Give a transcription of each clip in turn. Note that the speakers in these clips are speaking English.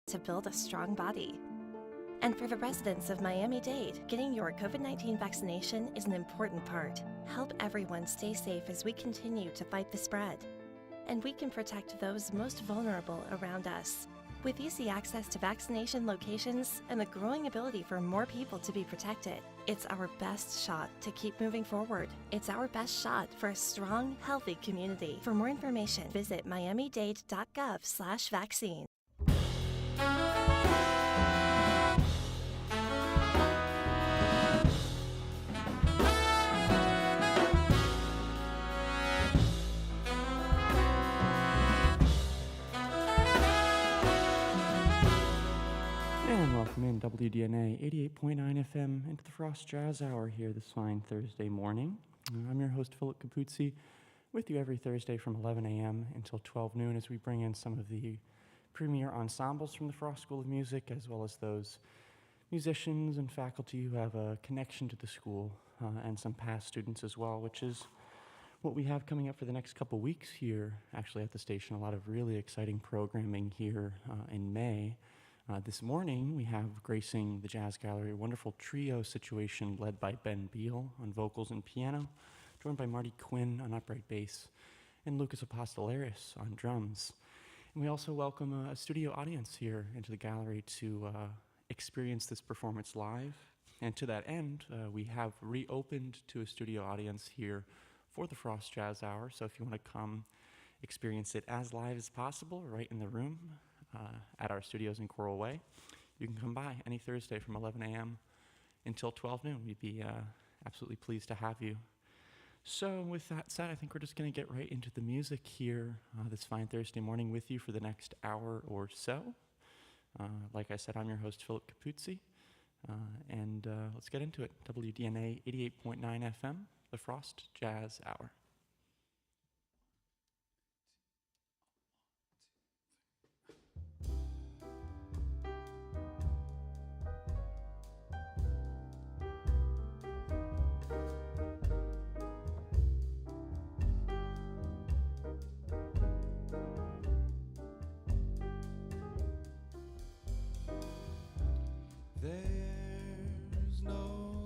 to build a strong body. And for the residents of Miami-Dade, getting your COVID-19 vaccination is an important part. Help everyone stay safe as we continue to fight the spread. And we can protect those most vulnerable around us. With easy access to vaccination locations and the growing ability for more people to be protected, it's our best shot to keep moving forward. It's our best shot for a strong, healthy community. For more information, visit miamidade.gov/vaccine. And welcome in WDNA 88.9 FM into the Frost Jazz Hour here this fine Thursday morning. I'm your host, Philip Capuzzi, with you every Thursday from 11 a.m. until 12 noon as we bring in some of the premier ensembles from the Frost School of Music, as well as those musicians and faculty who have a connection to the school, and some past students as well, which is what we have coming up for the next couple weeks here, actually at the station. A lot of really exciting programming here in May. This morning, we have gracing the Jazz Gallery a wonderful trio situation led by Beal on vocals and piano, joined by Marty Quinn on upright bass, and Lucas Apostolaris on drums. And we also welcome a studio audience here into the gallery to experience this performance live. And to that end, we have reopened to a studio audience here for the Frost Jazz Hour. So if you want to come experience it as live as possible, right in the room, at our studios in Coral Way, you can come by any Thursday from 11 a.m. until 12 noon. We'd be absolutely pleased to have you. So with that said, I think we're just going to get right into the music here this fine Thursday morning with you for the next hour or so. Like I said, I'm your host, Philip Capuzzi, and let's get into it. WDNA 88.9 FM, the Frost Jazz Hour. There's no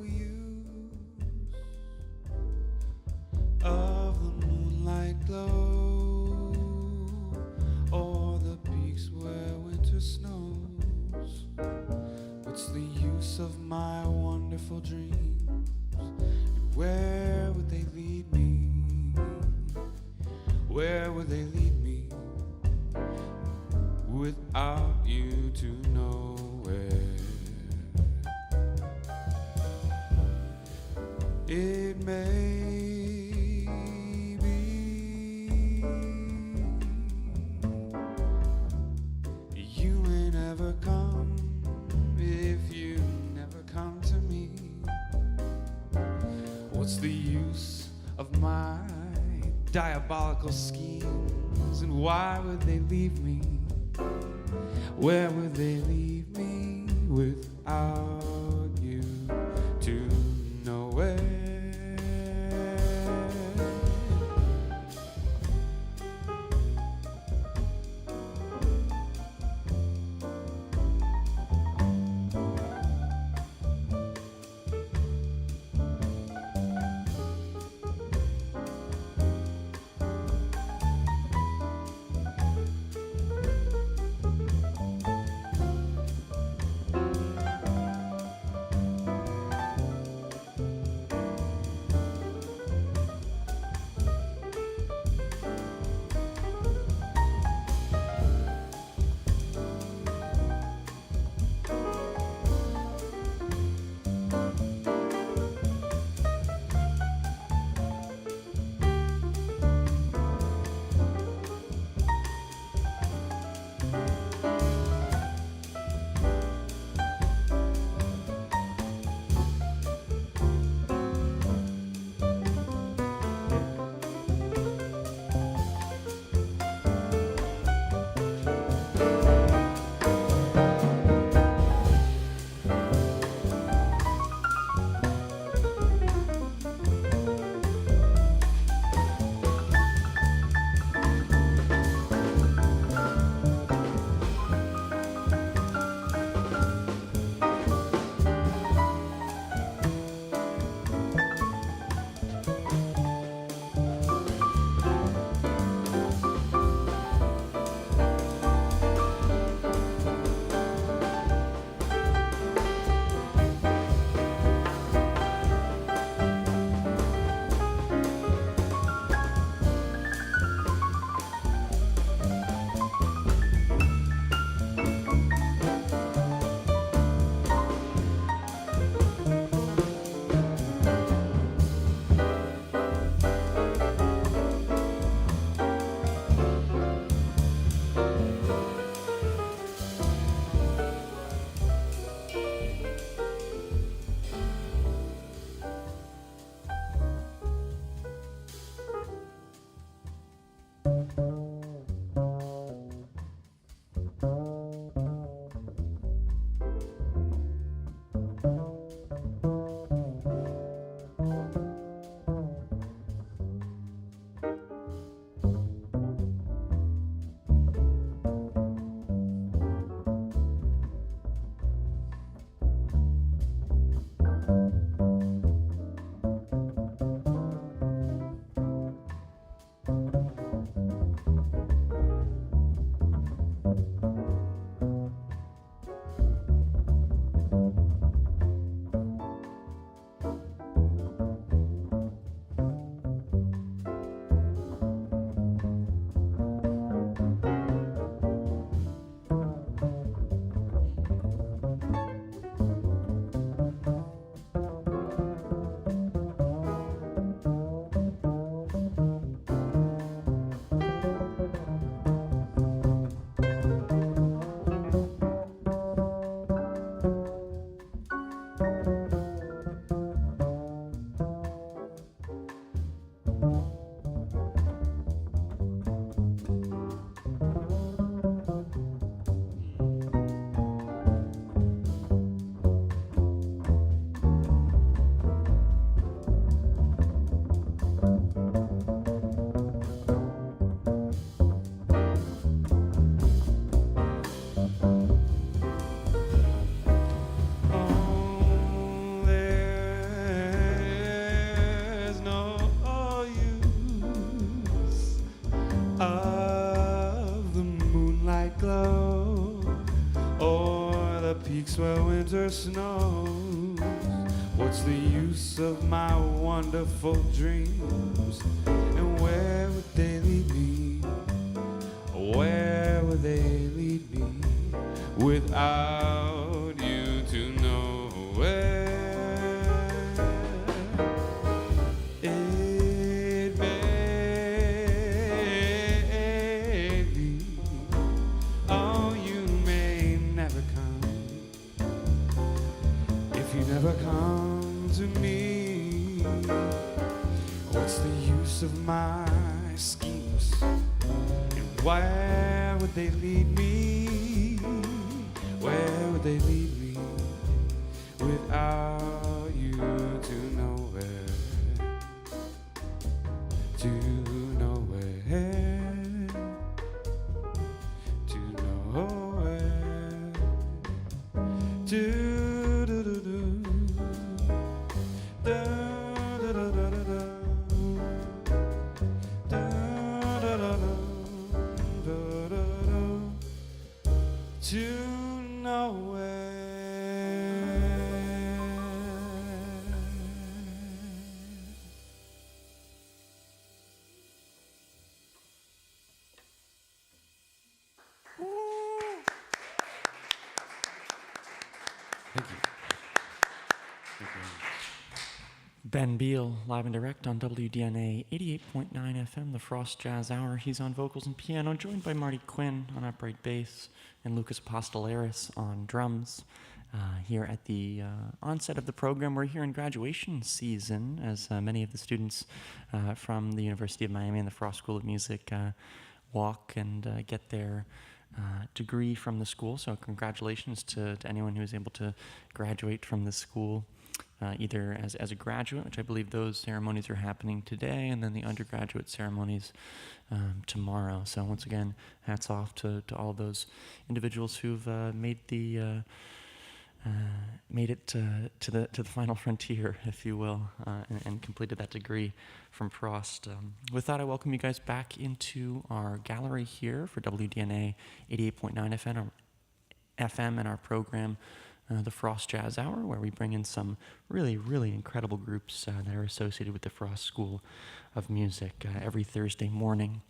use of the moonlight glow or the peaks where winter snows. What's the use of my wonderful dreams? And where would they lead me? Where would they lead me without you to nowhere? It may be you may never come if you never come to me. What's the use of my diabolical schemes, and why would they leave me? Where would they leave me without you to nowhere? Oh, there's no use of the moonlight glow or the peaks where winter snows. What's the use of my wonderful dreams? And where would they lead me? Where would they lead me without you to nowhere? It may be, oh, you may never come if you never come to me. What's the use of my schemes? And where would they lead me? Where would they lead me without you to nowhere? To nowhere. To nowhere. To do do do. Da da da da da da. Da da da da. Da da da. To nowhere. Thank you. Thank you. Ben Beal, live and direct on WDNA 88.9 FM, the Frost Jazz Hour. He's on vocals and piano, joined by Marty Quinn on upright bass and Lucas Apostolaris on drums. Here at the onset of the program, we're here in graduation season, as many of the students from the University of Miami and the Frost School of Music walk and get their degree from the school. So congratulations to anyone who is able to graduate from the school, either as a graduate, which I believe those ceremonies are happening today, and then the undergraduate ceremonies tomorrow. So once again, hats off to all those individuals who've made it to the final frontier, if you will, and completed that degree from Frost. With that, I welcome you guys back into our gallery here for WDNA 88.9 FM and our program, the Frost Jazz Hour, where we bring in some really, really incredible groups that are associated with the Frost School of Music every Thursday morning.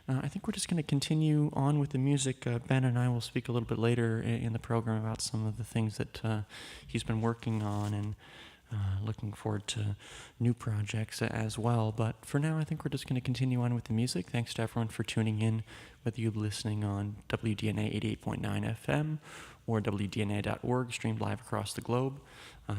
I think we're just going to continue on with the music. Ben and I will speak a little bit later in the program about some of the things that he's been working on, and looking forward to new projects as well. But for now, I think we're just going to continue on with the music. Thanks to everyone for tuning in, whether you're listening on WDNA 88.9 FM or WDNA.org, streamed live across the globe.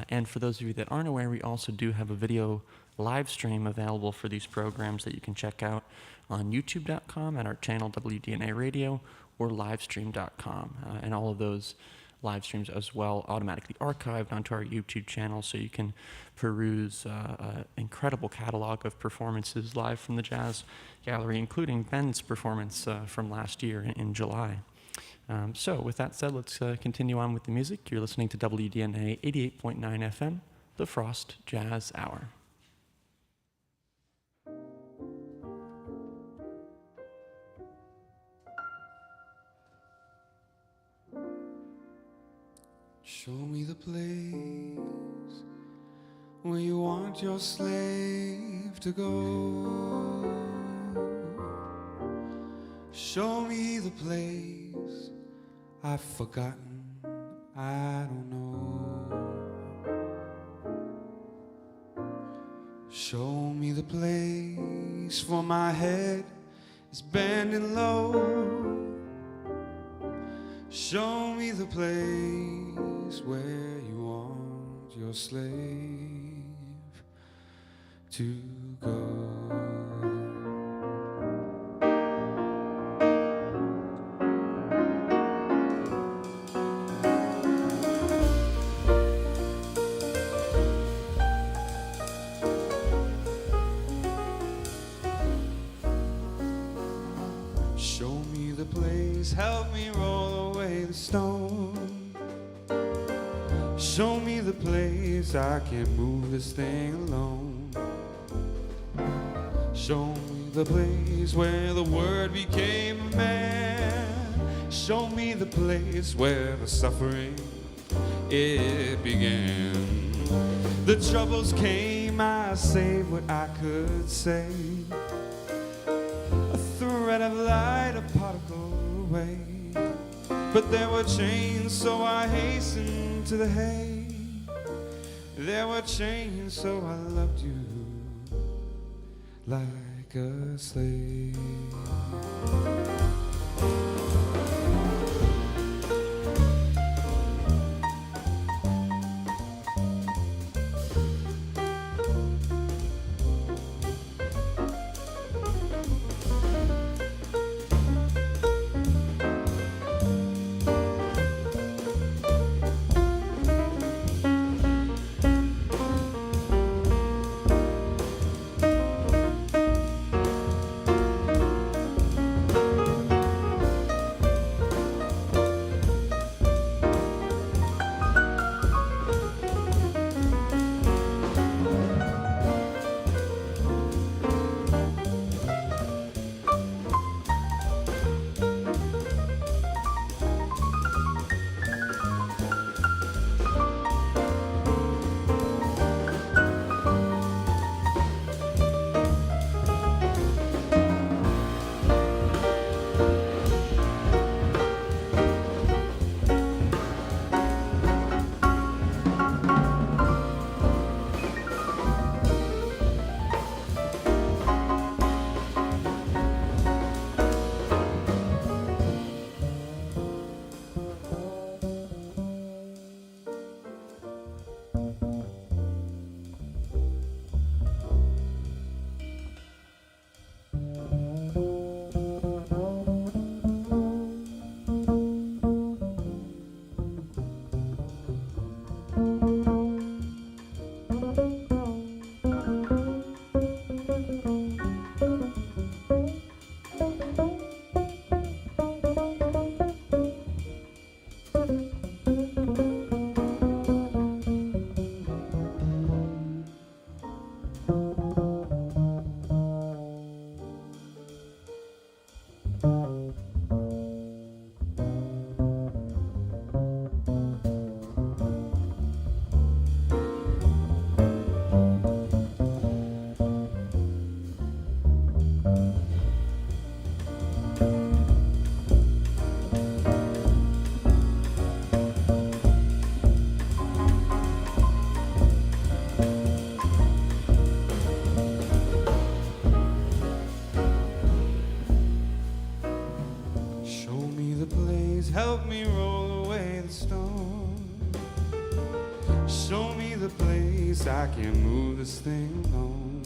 And for those of you that aren't aware, we also do have a video live stream available for these programs that you can check out on youtube.com at our channel WDNA Radio, or livestream.com. And all of those live streams as well automatically archived onto our YouTube channel, so you can peruse an incredible catalog of performances live from the Jazz Gallery, including Ben's performance from last year in July. So with that said, let's continue on with the music. You're listening to WDNA 88.9 FM, the Frost Jazz Hour. Show me the place where you want your slave to go. Show me the place I've forgotten, I don't know. Show me the place for my head is bending low. Show me the place where you want your slave to go. Show me the place, help me roll away the stone. Show me the place, I can't move this thing alone. Show me the place where the word became a man. Show me the place where the suffering, it began. The troubles came, I saved what I could say. Thread of light, a particle away. But there were chains, so I hastened to the hay. There were chains, so I loved you like a slave. Help me roll away the stone. Show me the place, I can't move this thing alone.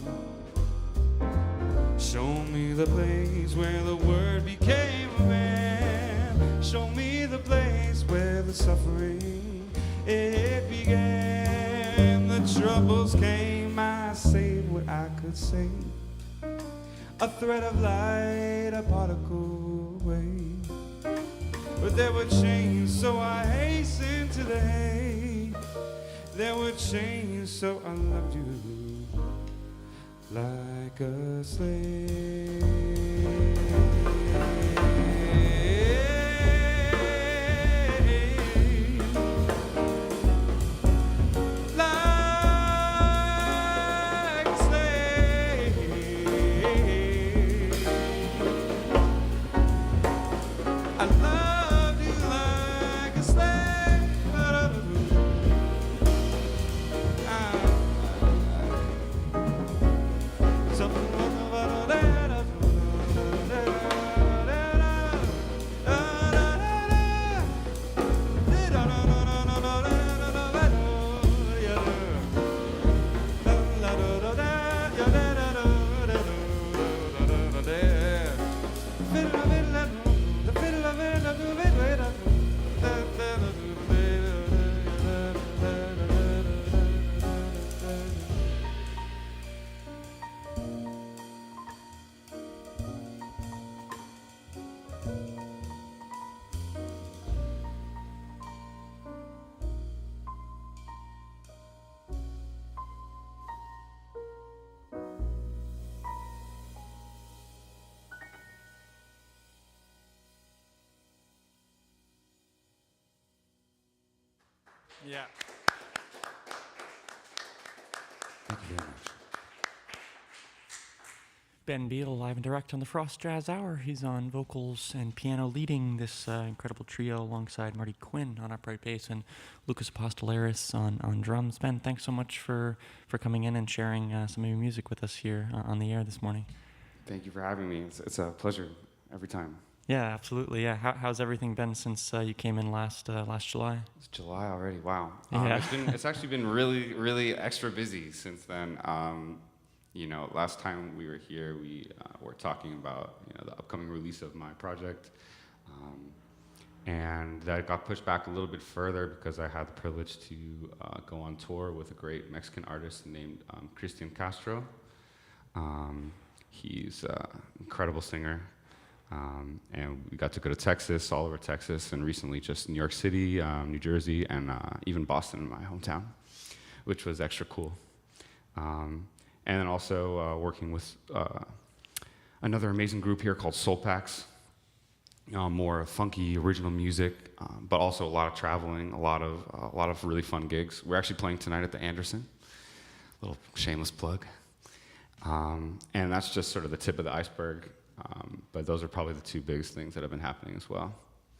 Show me the place where the word became a man. Show me the place where the suffering, it began. The troubles came, I saved what I could save. A thread of light, a particle away. But there were chains, so I hastened to the hay. There were chains, so I loved you like a slave. Yeah. Thank you very much. Ben Beal, live and direct on the Frost Jazz Hour. He's on vocals and piano, leading this incredible trio alongside Marty Quinn on upright bass and Lucas Apostolaris on drums. Ben, thanks so much for coming in and sharing some of your music with us here on the air this morning. Thank you for having me. It's a pleasure every time. Yeah, absolutely. Yeah, how's everything been since you came in last July? It's July already. Wow. Yeah. It's actually been really, really extra busy since then. Last time we were here, we were talking about the upcoming release of my project, and that got pushed back a little bit further because I had the privilege to go on tour with a great Mexican artist named Cristian Castro. He's an incredible singer, and we got to go to Texas, all over Texas, and recently just New York City, New Jersey, and even Boston, my hometown, which was extra cool. And then also working with another amazing group here called Soul Packs. More funky, original music, but also a lot of traveling, a lot of really fun gigs. We're actually playing tonight at the Anderson. Little shameless plug. And that's just sort of the tip of the iceberg. But those are probably the two biggest things that have been happening as well.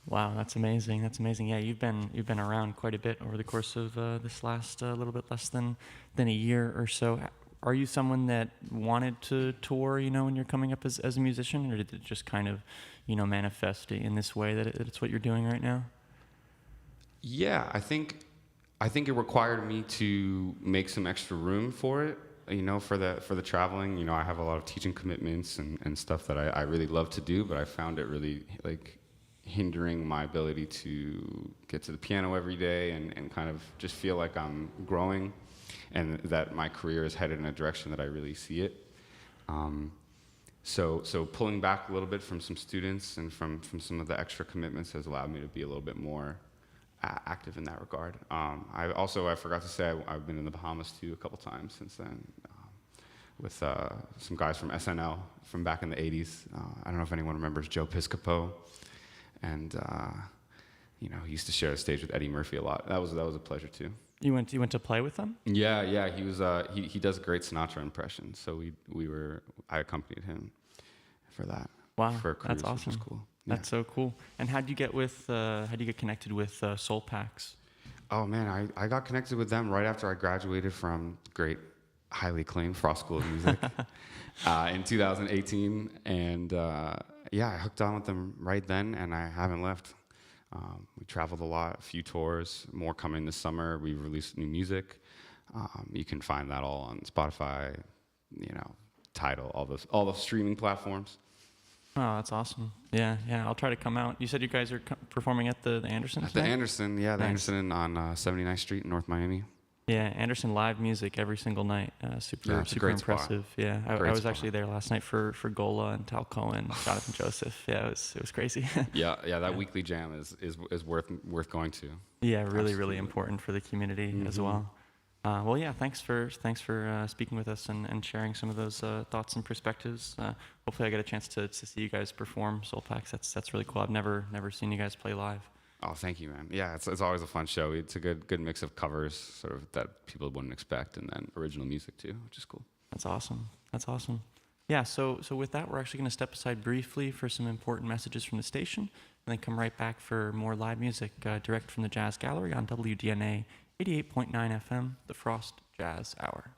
Wow, that's amazing. That's amazing. Yeah, you've been around quite a bit over the course of this last little bit less than a year or so. Are you someone that wanted to tour, when you're coming up as a musician, or did it just kind of, manifest in this way that it's what you're doing right now? Yeah, I think it required me to make some extra room for it, for the traveling. I have a lot of teaching commitments and stuff that I really love to do, but I found it really hindering my ability to get to the piano every day and kind of just feel like I'm growing, and that my career is headed in a direction that I really see it. So pulling back a little bit from some students and from some of the extra commitments has allowed me to be a little bit more active in that regard. I forgot to say I've been in the Bahamas too a couple times since then, with some guys from SNL from back in the 80s. I don't know if anyone remembers Joe Piscopo, and he used to share a stage with Eddie Murphy a lot. That was a pleasure too. You went to play with them? Yeah. He was he does a great Sinatra impression, so I accompanied him for that. Wow, for a cruise, that's awesome. Which is cool. Yeah. That's so cool. And how'd you get connected with Soul Packs? Oh man, I got connected with them right after I graduated from great, highly acclaimed Frost School of Music in 2018, and I hooked on with them right then, and I haven't left. We traveled a lot, a few tours, more coming this summer. We've released new music. You can find that all on Spotify, Tidal, all the streaming platforms. Oh, that's awesome. Yeah. I'll try to come out. You said you guys are performing at the Anderson At tonight? the Anderson, yeah, the Nice. Anderson on 79th Street in North Miami. Yeah, Anderson live music every single night. Super Yeah, it's a great spot. impressive. Yeah, I Great was spot. actually there last night for Gola and Talco and Jonathan Joseph. Yeah, it was crazy. Yeah, that weekly jam is worth going to. Yeah, really, Absolutely. really important for the community as Mhm. well. Thanks for speaking with us and sharing some of those thoughts and perspectives. Hopefully, I get a chance to see you guys perform Soul Packs. That's really cool. I've never seen you guys play live. Oh, thank you, man. Yeah, it's always a fun show. It's a good mix of covers, sort of that people wouldn't expect, and then original music too, which is cool. That's awesome. Yeah, so with that, we're actually going to step aside briefly for some important messages from the station, and then come right back for more live music direct from the Jazz Gallery on WDNA 88.9 FM, the Frost Jazz Hour.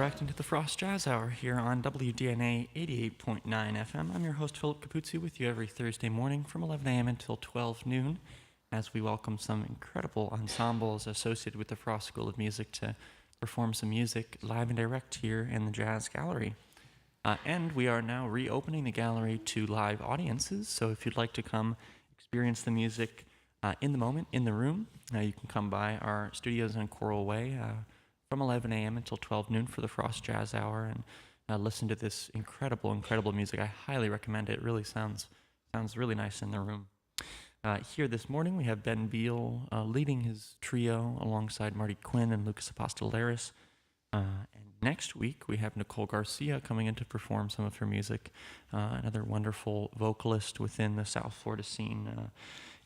direct into the Frost Jazz Hour here on WDNA 88.9 FM. I'm your host, Philip Capuzzi, with you every Thursday morning from 11 a.m. until 12 noon, as we welcome some incredible ensembles associated with the Frost School of Music to perform some music live and direct here in the Jazz Gallery. And we are now reopening the gallery to live audiences, so if you'd like to come experience the music in the moment, in the room, you can come by our studios in Coral Way from 11 a.m. until 12 noon for the Frost Jazz Hour and listen to this incredible music. I highly recommend it. It really sounds really nice in the room. Here this morning we have Ben Beal leading his trio alongside Marty Quinn and Lucas Apostolaris. And next week we have Nicole Garcia coming in to perform some of her music, another wonderful vocalist within the South Florida scene.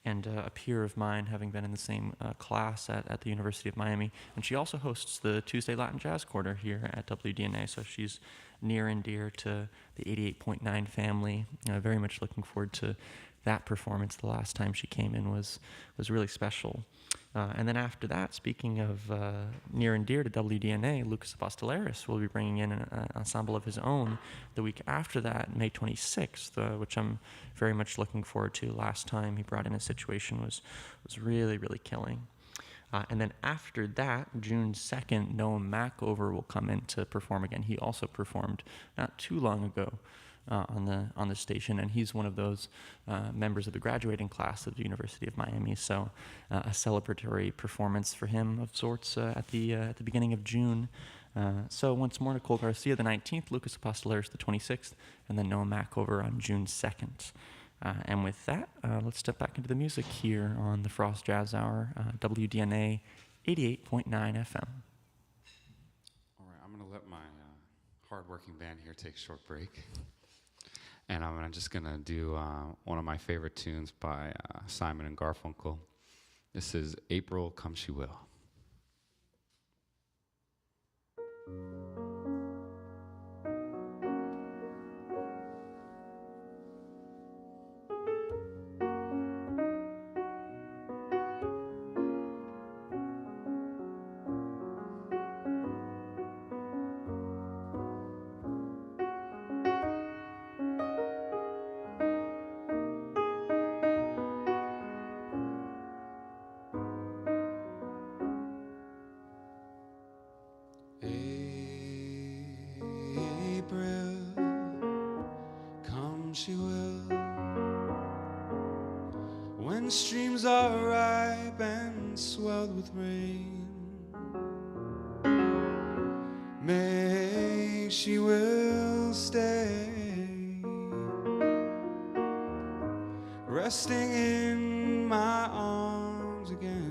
And a peer of mine, having been in the same class at the University of Miami. And she also hosts the Tuesday Latin Jazz Quarter here at WDNA, so she's near and dear to the 88.9 family. Very much looking forward to that performance. The last time she came in was really special. And then after that, speaking of near and dear to WDNA, Lucas Apostolaris will be bringing in an ensemble of his own the week after that, May 26th, which I'm very much looking forward to. Last time he brought in a situation was really killing. And then after that, June 2nd, Noah Mackover will come in to perform again. He also performed not too long ago on the station, and he's one of those members of the graduating class of the University of Miami. So a celebratory performance for him of sorts at the beginning of June. So once more, Nicole Garcia the 19th, Lucas Apostolaris the 26th, and then Noah Mackover on June 2nd. And with that, let's step back into the music here on the Frost Jazz Hour, WDNA 88.9 FM. All right, I'm going to let my hard-working band here take a short break. And I'm just going to do one of my favorite tunes by Simon and Garfunkel. This is April Come She Will. She will, when streams are ripe and swelled with rain. May she will stay, resting in my arms again.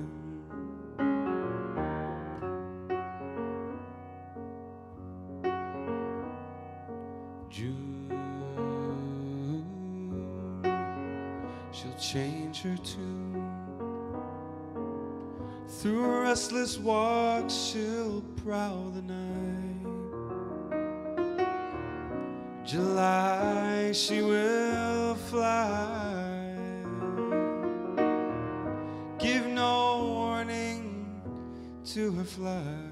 She'll change her tune. Through restless walks she'll prowl the night. July she will fly, give no warning to her flight.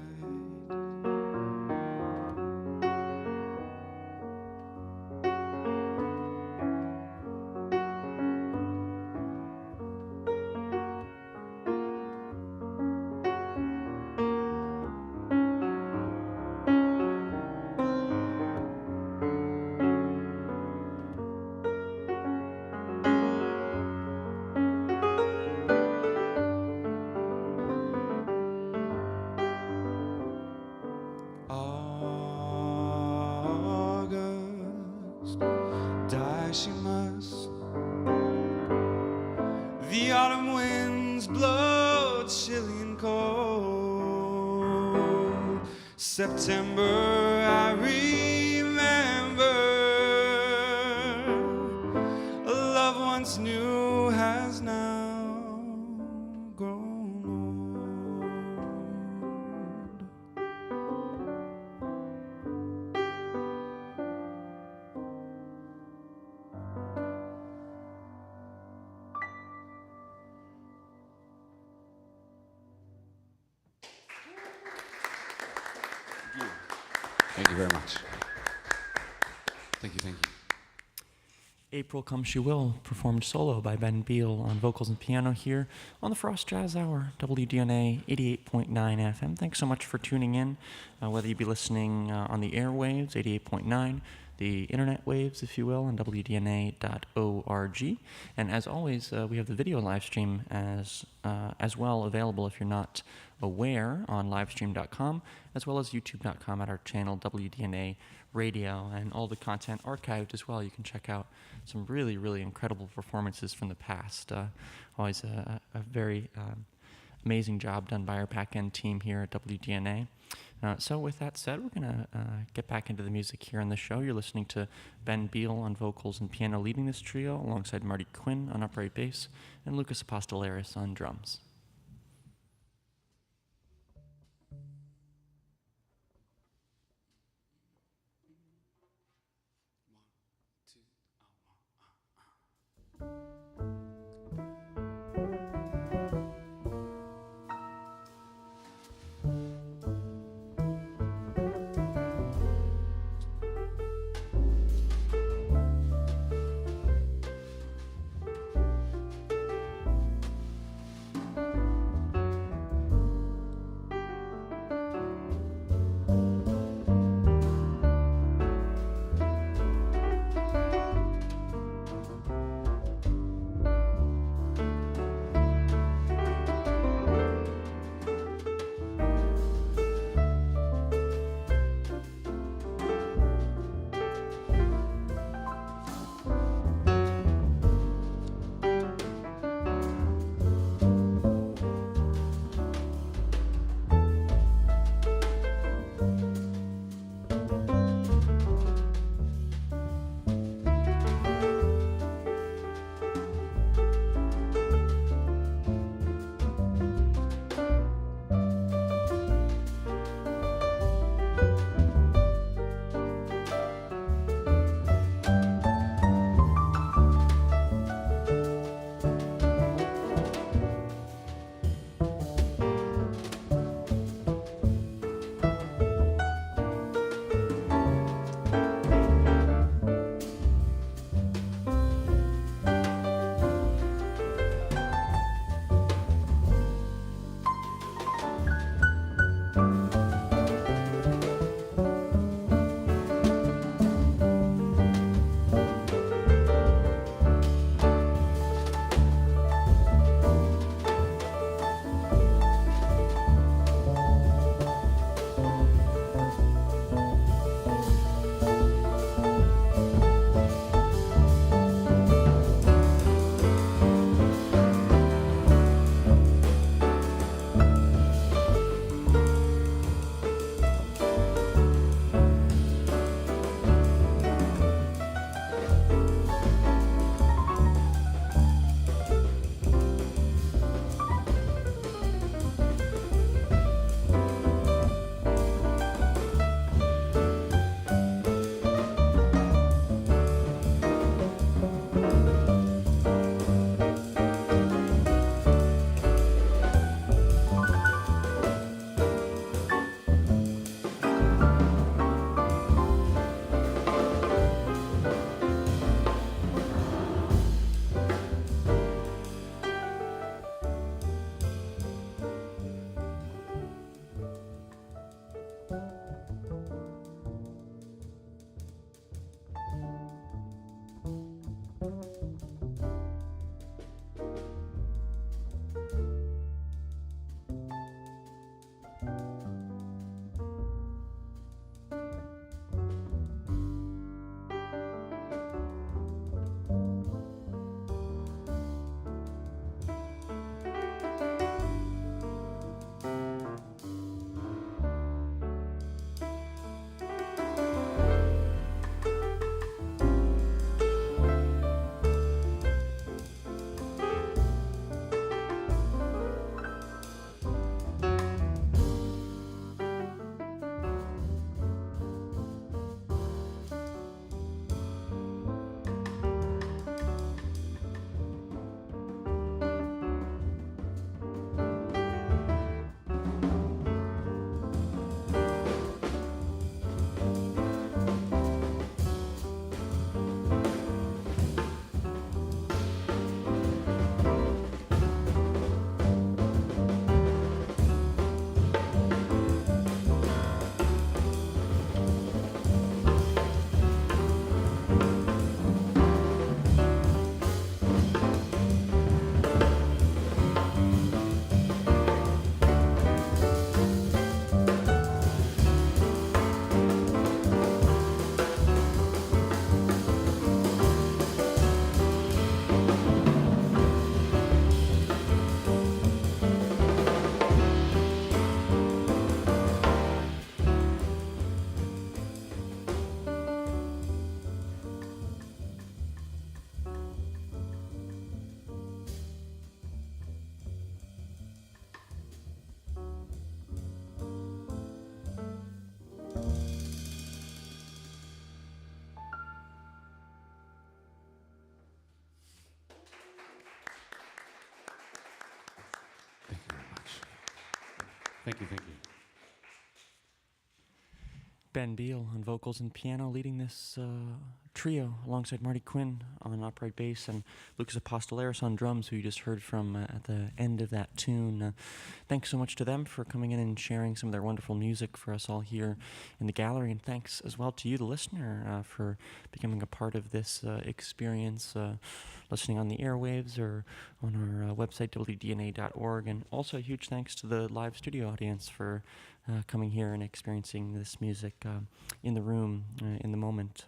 She must. The autumn winds blow chilly and cold. September I remember. A love once new has now grown old. Thank you very much. Thank you, thank you. April Come She Will, performed solo by Ben Beal on vocals and piano here on the Frost Jazz Hour, WDNA 88.9 FM. Thanks so much for tuning in, whether you be listening on the airwaves, 88.9, the internet waves, if you will, on WDNA.org. And as always, we have the video live stream as well available if you're not aware on livestream.com, as well as youtube.com at our channel WDNA Radio, and all the content archived as well. You can check out some really, really incredible performances from the past. Always a very amazing job done by our back-end team here at WDNA. So with that said, we're going to get back into the music here on the show. You're listening to Ben Beal on vocals and piano leading this trio, alongside Marty Quinn on upright bass and Lucas Apostolaris on drums. Thank Thank you, thank you. Ben Beal on vocals and piano leading this trio alongside Marty Quinn on upright bass and Lucas Apostolaris on drums, who you just heard from at the end of that tune. Thanks so much to them for coming in and sharing some of their wonderful music for us all here in the gallery, and thanks as well to you, the listener, for becoming a part of this experience, listening on the airwaves or on our website, wdna.org, and also a huge thanks to the live studio audience for coming here and experiencing this music in the room, in the moment.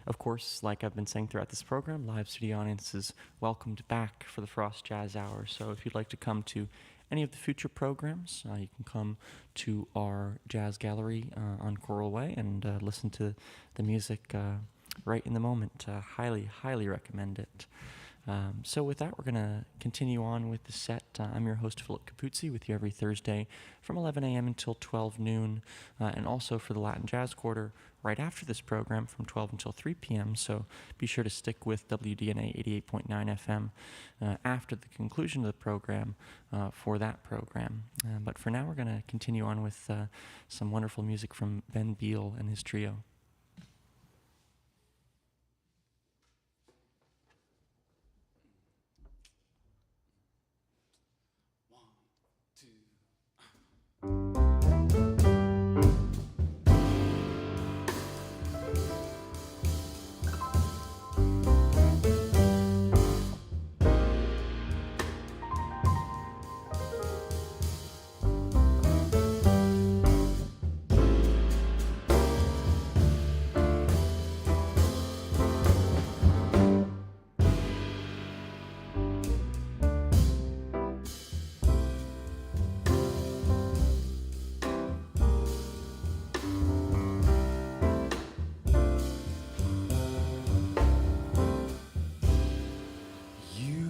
Of course, like I've been saying throughout this program, live studio audience is welcomed back for the Frost Jazz Hour. So if you'd like to come to any of the future programs, you can come to our jazz gallery on Coral Way and listen to the music right in the moment. Highly, highly recommend it. So with that, we're going to continue on with the set. I'm your host, Philip Capuzzi, with you every Thursday from 11 a.m. until 12 noon, and also for the Latin Jazz Quarter right after this program from 12 until 3 p.m. So be sure to stick with WDNA 88.9 FM after the conclusion of the program for that program. But for now, we're going to continue on with some wonderful music from Ben Beal and his trio.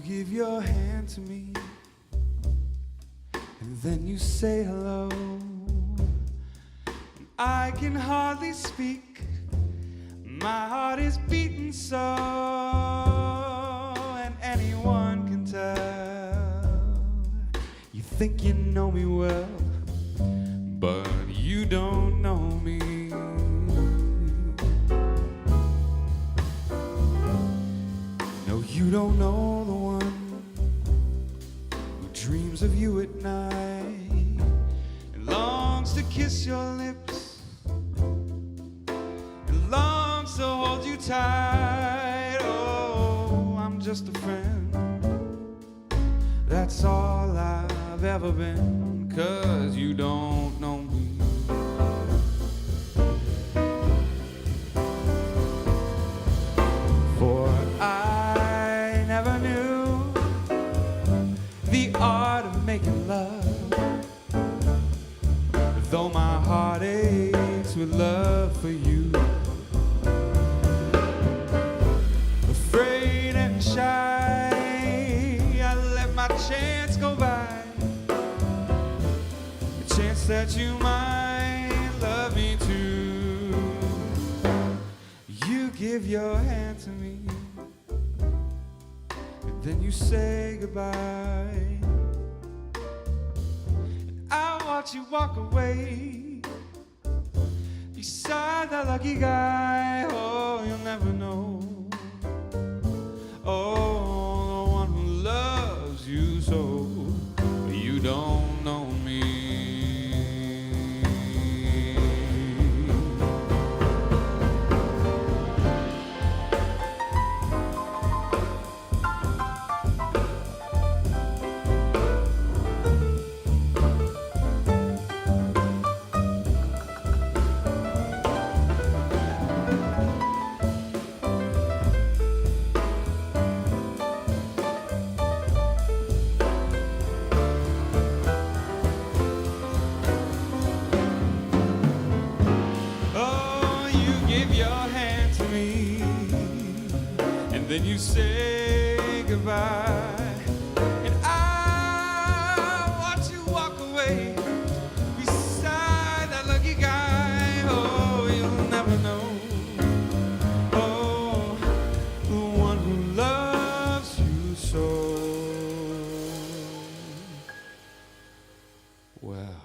Give your hand to me, and then you say hello, and I can hardly speak, my heart is beating so, and anyone can tell. You think you know me well, but you don't know me. No, you don't know the one who dreams of you at night and longs to kiss your lips and longs to hold you tight. Oh, I'm just a friend, that's all I've ever been, 'cause you don't know me. For I never knew the art of making love, though my heart aches with love for you. Afraid and shy, I let my chance go by, the chance that you might love me too. You give your hand to me, and then you say goodbye, and I watch you walk away beside that lucky guy. Oh, you'll never know. Oh, the one who loves you so. You don't know me. Then you say goodbye, and I watch you walk away beside that lucky guy. Oh, you'll never know. Oh, the one who loves you so. Well,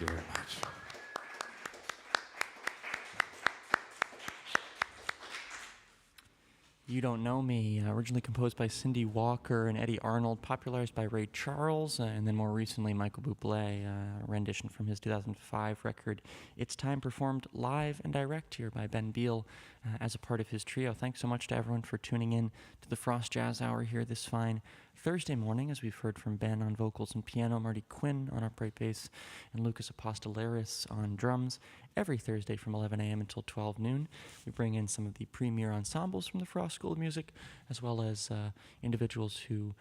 you very much. You Don't Know Me, originally composed by Cindy Walker and Eddie Arnold, popularized by Ray Charles, and then more recently Michael Bublé, a rendition from his 2005 record It's Time, performed live and direct here by Ben Beal as a part of his trio. Thanks so much to everyone for tuning in to the Frost Jazz Hour here this fine Thursday morning, as we've heard from Ben on vocals and piano, Marty Quinn on upright bass, and Lucas Apostolaris on drums. Every Thursday from 11 a.m. until 12 noon, we bring in some of the premier ensembles from the Frost School of Music, as well as individuals who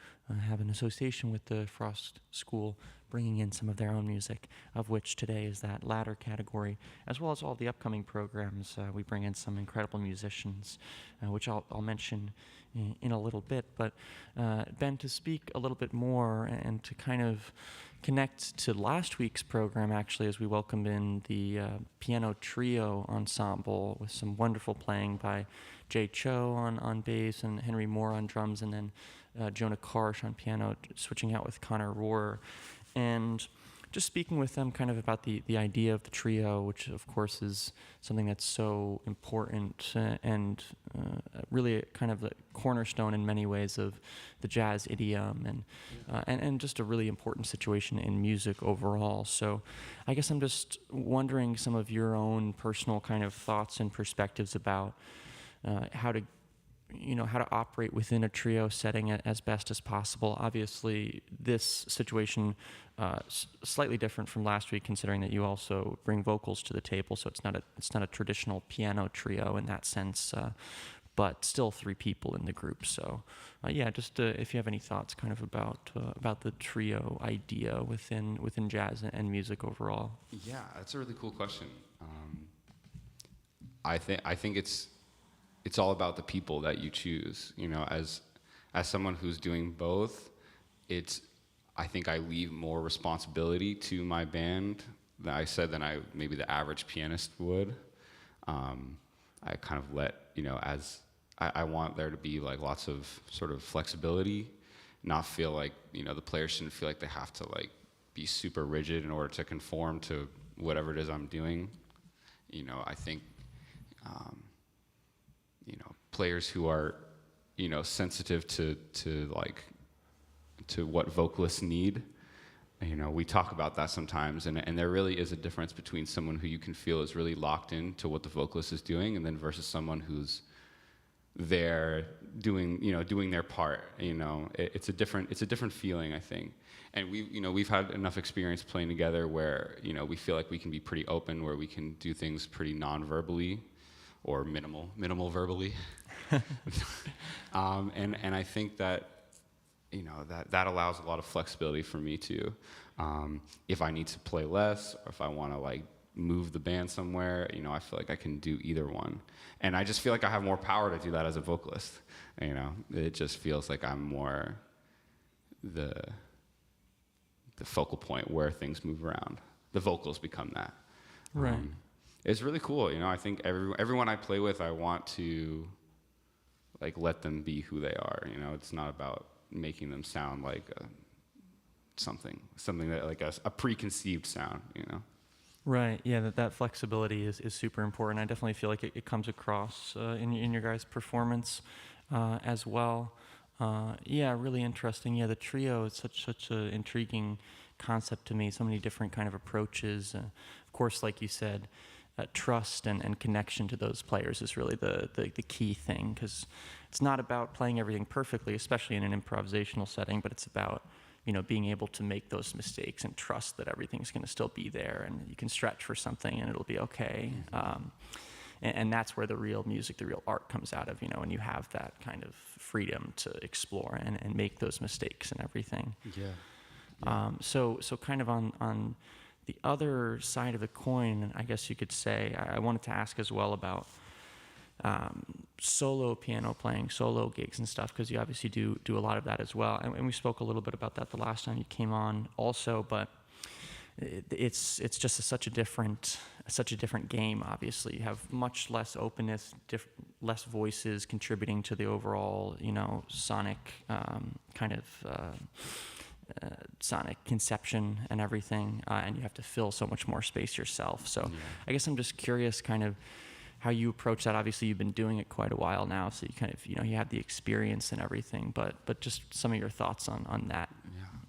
have an association with the Frost School, bringing in some of their own music, of which today is that latter category, as well as all the upcoming programs. We bring in some incredible musicians, which I'll mention in a little bit. But Ben, to speak a little bit more and to kind of connect to last week's program, actually, as we welcomed in the piano trio ensemble with some wonderful playing by Jay Cho on bass and Henry Moore on drums, and then Jonah Karsh on piano, switching out with Connor Rohrer. And just speaking with them kind of about the idea of the trio, which of course is something that's so important and really kind of the cornerstone in many ways of the jazz idiom and just a really important situation in music overall. So I guess I'm just wondering some of your own personal kind of thoughts and perspectives about how to operate within a trio setting as best as possible. Obviously, this situation slightly different from last week, considering that you also bring vocals to the table, so it's not a traditional piano trio in that sense, but still three people in the group. So, just if you have any thoughts, kind of about the trio idea within jazz and music overall. Yeah, that's a really cool question. I think it's all about the people that you choose. You know, as someone who's doing both, I think I leave more responsibility to my band than maybe the average pianist would. I kind of let, as I want there to be like lots of sort of flexibility, not feel like, the players shouldn't feel like they have to like be super rigid in order to conform to whatever it is I'm doing. I think, players who are, sensitive to what vocalists need. We talk about that sometimes, and there really is a difference between someone who you can feel is really locked into what the vocalist is doing, and then versus someone who's there doing their part. It's a different feeling, I think. And we've had enough experience playing together where we feel like we can be pretty open, where we can do things pretty non-verbally or minimal verbally. And I think that that allows a lot of flexibility for me too. If I need to play less, or if I want to like move the band somewhere, I feel like I can do either one. And I just feel like I have more power to do that as a vocalist. It just feels like I'm more the focal point where things move around. The vocals become that. Right. It's really cool. I think everyone I play with, I want to like let them be who they are. It's not about making them sound like something that like a preconceived sound. Right. Yeah. That flexibility is super important. I definitely feel like it comes across in your guys' performance as well. Really interesting. Yeah, the trio is such an intriguing concept to me. So many different kind of approaches. Of course, like you said, trust and connection to those players is really the key thing, because it's not about playing everything perfectly, especially in an improvisational setting, but it's about being able to make those mistakes and trust that everything's going to still be there, and you can stretch for something and it'll be okay. And that's where the real music, the real art comes out of, when you have that kind of freedom to explore and make those mistakes and everything. Yeah. So kind of on the other side of the coin, I guess you could say, I wanted to ask as well about solo piano playing, solo gigs and stuff, because you obviously do a lot of that as well. And we spoke a little bit about that the last time you came on also, but it's just such a different game. Obviously, you have much less openness, less voices contributing to the overall, sonic kind of sonic conception and everything, and you have to fill so much more space yourself. So I guess I'm just curious kind of how you approach that. Obviously you've been doing it quite a while now, so you kind of, you have the experience and everything, but just some of your thoughts on that.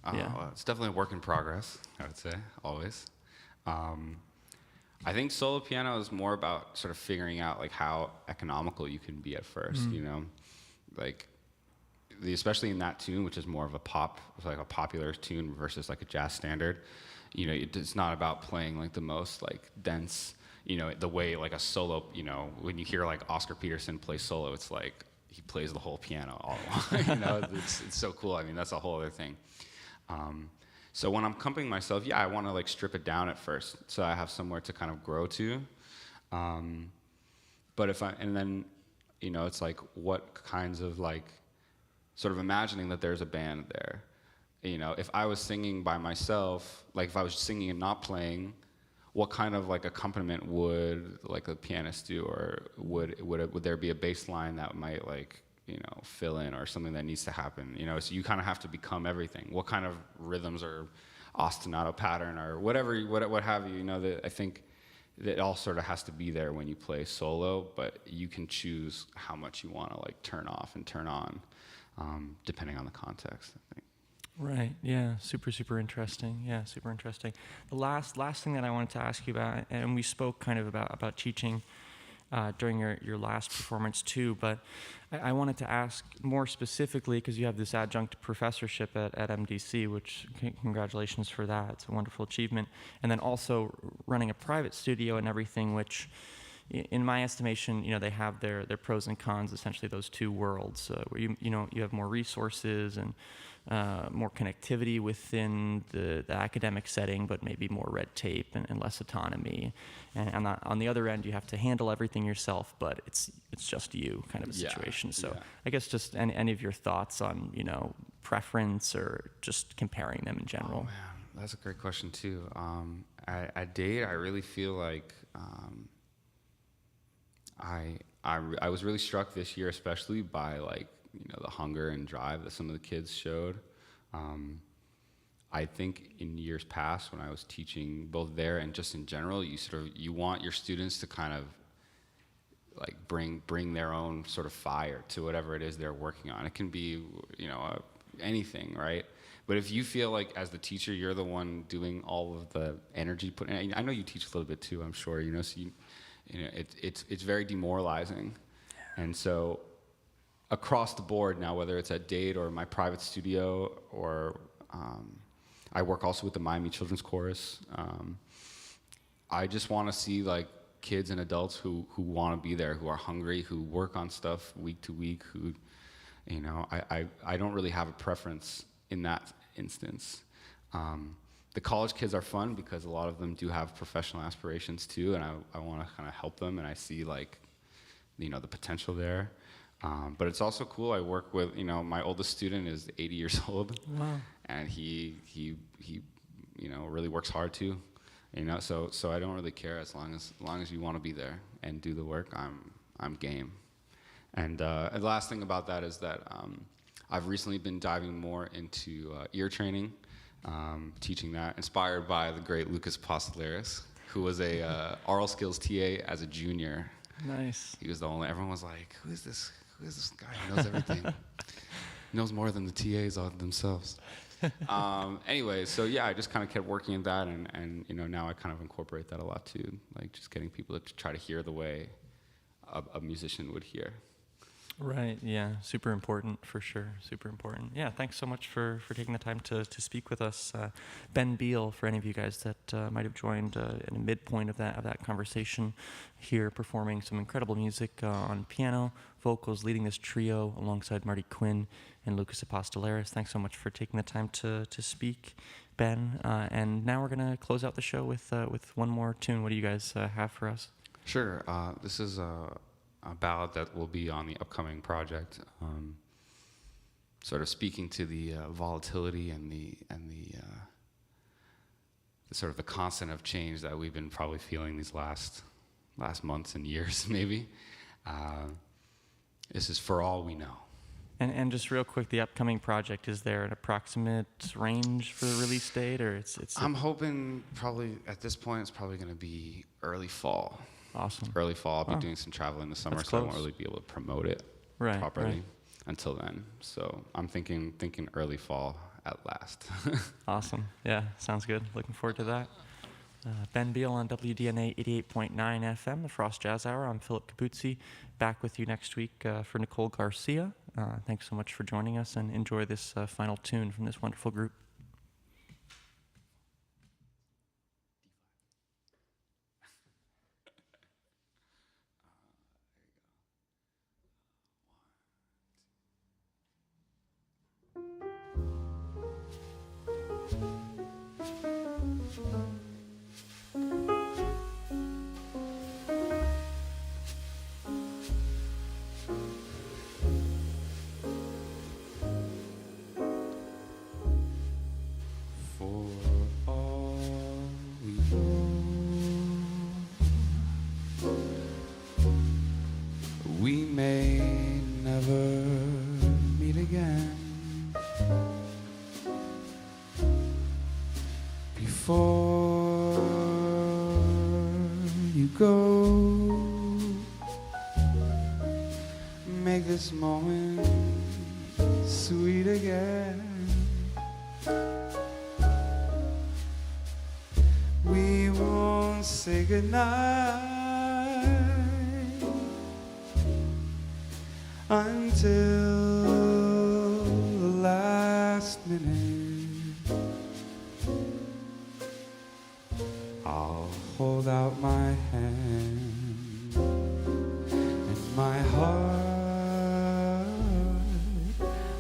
Well, it's definitely a work in progress, I would say, always. I think solo piano is more about sort of figuring out like how economical you can be at first, like especially in that tune, which is more of a pop, like a popular tune versus like a jazz standard. It's not about playing like the most like dense, the way like a solo, when you hear like Oscar Peterson play solo, it's like he plays the whole piano all along. It's so cool. I mean, that's a whole other thing. So when I'm accompanying myself, I want to like strip it down at first, so I have somewhere to kind of grow to. But it's like what kinds of like, sort of imagining that there's a band there. If I was singing by myself, like if I was singing and not playing, what kind of like accompaniment would like a pianist do, or would there be a bass line that might like, fill in, or something that needs to happen, so you kind of have to become everything. What kind of rhythms or ostinato pattern or whatever, what have you, that I think that all sort of has to be there when you play solo, but you can choose how much you want to like turn off and turn on, depending on the context, I think. Right. Yeah. Super interesting. Yeah. Super interesting. The last thing that I wanted to ask you about, and we spoke kind of about teaching during your last performance too, but I wanted to ask more specifically, because you have this adjunct professorship at MDC, which congratulations for that. It's a wonderful achievement. And then also running a private studio and everything, which in my estimation, they have their pros and cons, essentially those two worlds, where you have more resources and more connectivity within the academic setting, but maybe more red tape and less autonomy. And on the other end, you have to handle everything yourself, but it's just you kind of a situation. So I guess just any of your thoughts on, preference or just comparing them in general. Oh man, that's a great question too. At Dade, I really feel like I was really struck this year, especially by like, the hunger and drive that some of the kids showed. I think in years past, when I was teaching both there and just in general, you want your students to kind of like bring their own sort of fire to whatever it is they're working on. It can be, anything, right? But if you feel like as the teacher, you're the one doing all of the energy I know you teach a little bit too, I'm sure, so it's very demoralizing. And so across the board now, whether it's at Dade or my private studio, or I work also with the Miami Children's Chorus, I just want to see like kids and adults who want to be there, who are hungry, who work on stuff week to week, who, I don't really have a preference in that instance. The college kids are fun because a lot of them do have professional aspirations too, and I want to kind of help them, and I see like, the potential there. But it's also cool. I work with, my oldest student is 80 years old. Wow. And he really works hard too, so I don't really care as long as you want to be there and do the work. I'm game. And the last thing about that is that I've recently been diving more into ear training, teaching that, inspired by the great Lucas Apostolaris, who was a oral skills TA as a junior. Nice. He was the only. Everyone was like, "Who is this? Who is this guy who knows everything? Knows more than the TAs on themselves." Anyway, so yeah, I just kind of kept working in that, and now I kind of incorporate that a lot too, like just getting people to try to hear the way a musician would hear. Right, yeah, super important for sure, super important. Yeah, thanks so much for taking the time to speak with us. Ben Beal, for any of you guys that might have joined in the midpoint of that conversation here, performing some incredible music on piano, vocals, leading this trio alongside Marty Quinn and Lucas Apostolaris. Thanks so much for taking the time to speak, Ben. And now we're going to close out the show with one more tune. What do you guys have for us? Sure, this is a ballad that will be on the upcoming project, sort of speaking to the volatility and the sort of the constant of change that we've been probably feeling these last months and years, maybe. This is For All We Know. And just real quick, the upcoming project, is there an approximate range for the release date, or it's I'm hoping probably at this point it's probably going to be early fall. awesome. Early fall. I'll Oh, be doing some travel in the summer, that's so I won't close. really be able to promote it Right, properly right. until then. So I'm thinking early fall at last. Awesome. Yeah, sounds good. Looking forward to that. Ben Beal on WDNA 88.9 FM, the Frost Jazz Hour. I'm Philip Capuzzi, back with you next week for Nicole Garcia. Thanks so much for joining us, and enjoy this final tune from this wonderful group. For all we know, we may never meet again. Before you go, make this moment sweet again. We won't say goodnight until the last minute. I'll hold out my hand, and my heart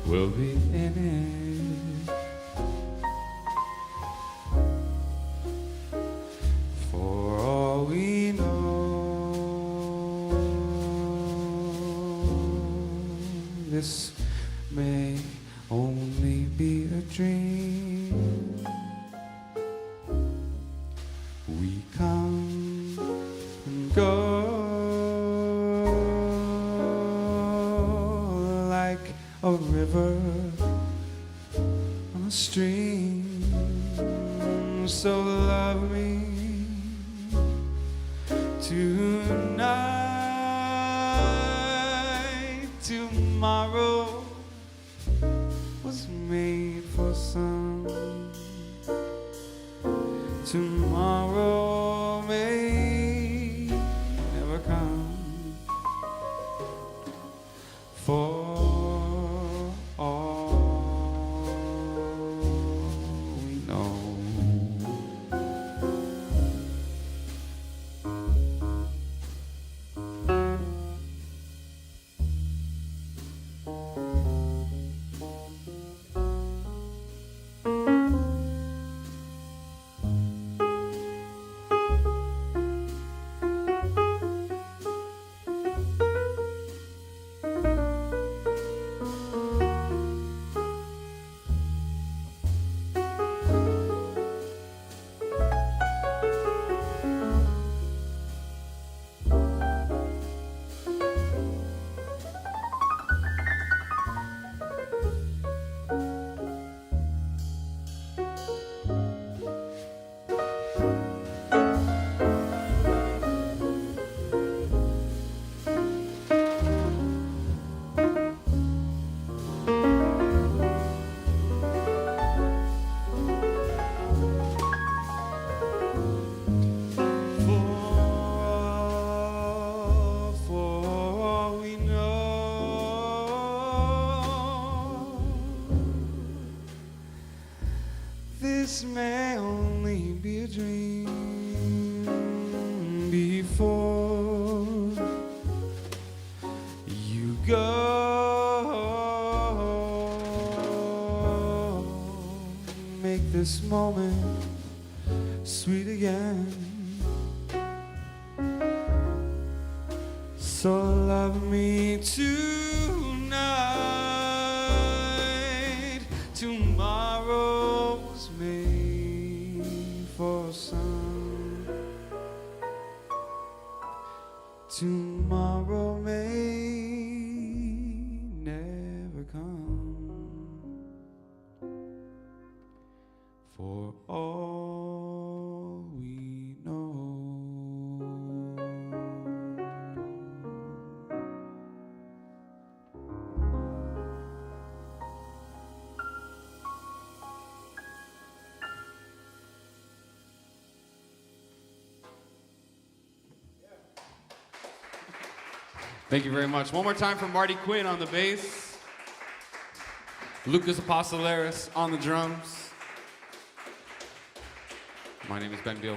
will be in it. For all we know, this may only be a dream. We come and go like a river on a stream. So love me tonight. Tomorrow was made for some. Tomorrow may never come. For all we know. For all we know, this may only be a dream. Before you go, make this moment sweet again. So love me tonight. Tomorrow was made for some. Tomorrow may never come. Thank you very much. One more time for Marty Quinn on the bass. Lucas Apostolaris on the drums. My name is Ben Beal.